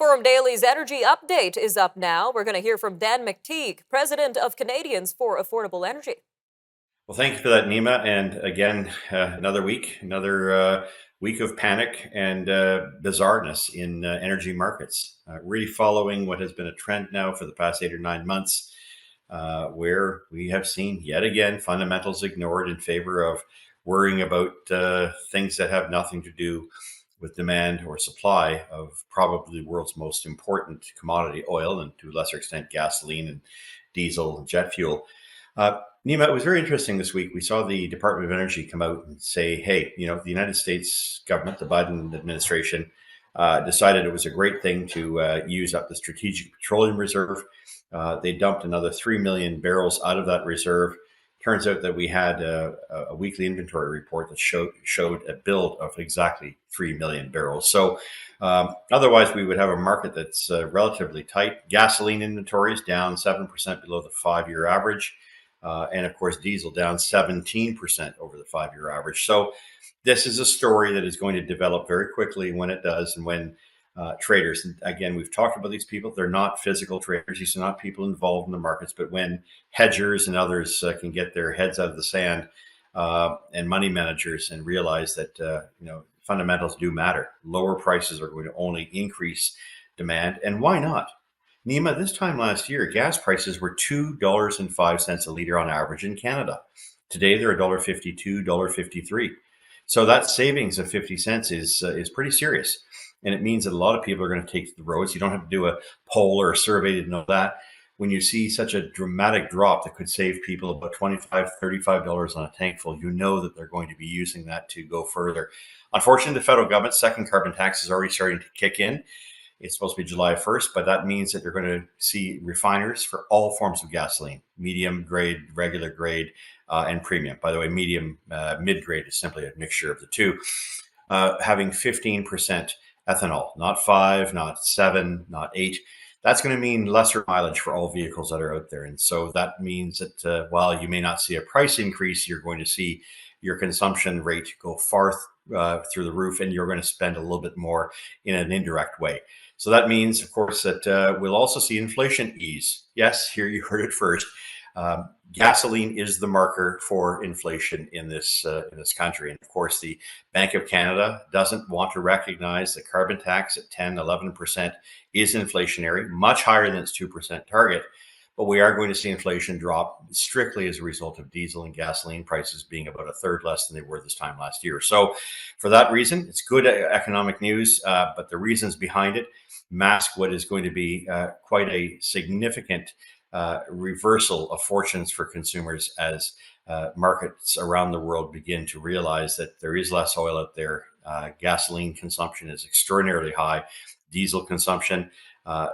Forum Daily's Energy Update is up now. We're going to hear from Dan McTeague, president of Canadians for Affordable Energy. Well, thank you for that, Nima. And again, another week of panic and bizarreness in energy markets, really following what has been a trend now for the past 8 or 9 months, where we have seen yet again fundamentals ignored in favor of worrying about things that have nothing to do with demand or supply of probably the world's most important commodity, oil, and to a lesser extent, gasoline and diesel and jet fuel. Nima, it was very interesting this week. We saw the Department of Energy come out and say, hey, the United States government, the Biden administration, decided it was a great thing to use up the Strategic Petroleum Reserve. They dumped another 3 million barrels out of that reserve. Turns out that we had a weekly inventory report that showed a build of exactly 3 million barrels. So otherwise, we would have a market that's relatively tight. Gasoline inventories down 7% below the 5-year average. And of course, diesel down 17% over the 5-year average. So this is a story that is going to develop very quickly when it does, and when traders, and again, we've talked about these people, they're not physical traders. These are not people involved in the markets, but when hedgers and others can get their heads out of the sand, and money managers, and realize that fundamentals do matter. Lower prices are going to only increase demand. And why not? Nima, this time last year, gas prices were $2.05 a liter on average in Canada. Today, they're $1.52, $1.53. So that savings of 50 cents is pretty serious. And it means that a lot of people are going to take to the roads. You don't have to do a poll or a survey to know that. When you see such a dramatic drop that could save people about $25, $35 on a tankful, you know that they're going to be using that to go further. Unfortunately, the federal government's second carbon tax is already starting to kick in. It's supposed to be July 1st, but that means that you're going to see refiners for all forms of gasoline, medium grade, regular grade, and premium. By the way, medium, mid-grade is simply a mixture of the two, having 15% ethanol, not 5, not 7, not 8. That's going to mean lesser mileage for all vehicles that are out there. And so that means that while you may not see a price increase, you're going to see your consumption rate go far through the roof, and you're going to spend a little bit more in an indirect way. So that means, of course, that we'll also see inflation ease. Yes, here you heard it first. Gasoline is the marker for inflation in this country. And of course, the Bank of Canada doesn't want to recognize the carbon tax at 10, 11% is inflationary, much higher than its 2% target. But we are going to see inflation drop strictly as a result of diesel and gasoline prices being about a third less than they were this time last year. So for that reason, it's good economic news, but the reasons behind it mask what is going to be quite a significant reversal of fortunes for consumers as markets around the world begin to realize that there is less oil out there. Gasoline consumption is extraordinarily high. Diesel consumption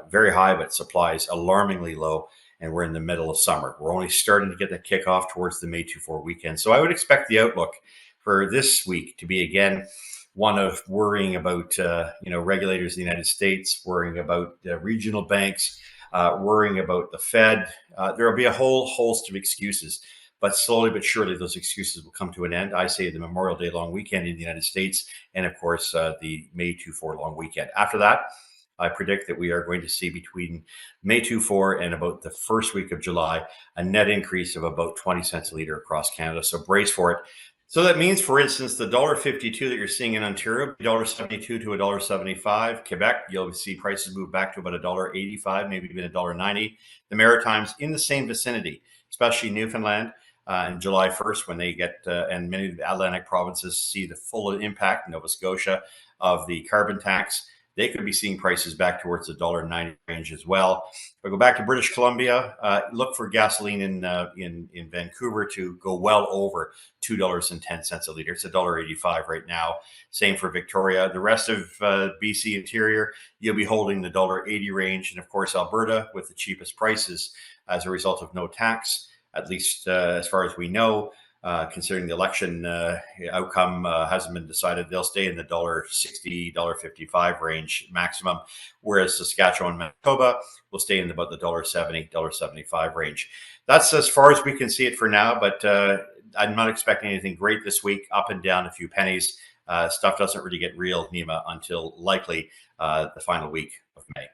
very high, but supply is alarmingly low. And we're in the middle of summer. We're only starting to get the kickoff towards the May 24 weekend. So I would expect the outlook for this week to be, again, one of worrying about regulators in the United States, worrying about regional banks, worrying about the Fed. There will be a whole host of excuses, but slowly but surely those excuses will come to an end. I say the Memorial Day long weekend in the United States, and of course the May 24 long weekend. After that, I predict that we are going to see between May 24 and about the first week of July a net increase of about 20 cents a liter across Canada. So brace for it. So that means, for instance, the $1.52 that you're seeing in Ontario, $1.72 to $1.75. Quebec, you'll see prices move back to about $1.85, maybe even $1.90. The Maritimes in the same vicinity, especially Newfoundland. And July 1st, when they get, and many of the Atlantic provinces see the full impact, Nova Scotia, of the carbon tax, they could be seeing prices back towards the $1.90 range as well. If I go back to British Columbia, look for gasoline in Vancouver to go well over $2.10 a liter. It's $1.85 right now. Same for Victoria. The rest of BC interior, you'll be holding the $1.80 range. And of course, Alberta with the cheapest prices as a result of no tax, at least as far as we know. Considering the election outcome hasn't been decided, they'll stay in the $1.60, $1.55 range maximum, whereas Saskatchewan and Manitoba will stay in about the $1.70, $1.75 range. That's as far as we can see it for now, but I'm not expecting anything great this week, up and down a few pennies. Stuff doesn't really get real, Nima, until likely the final week of May.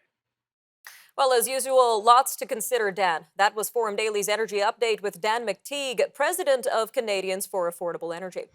Well, as usual, lots to consider, Dan. That was Forum Daily's Energy Update with Dan McTeague, president of Canadians for Affordable Energy.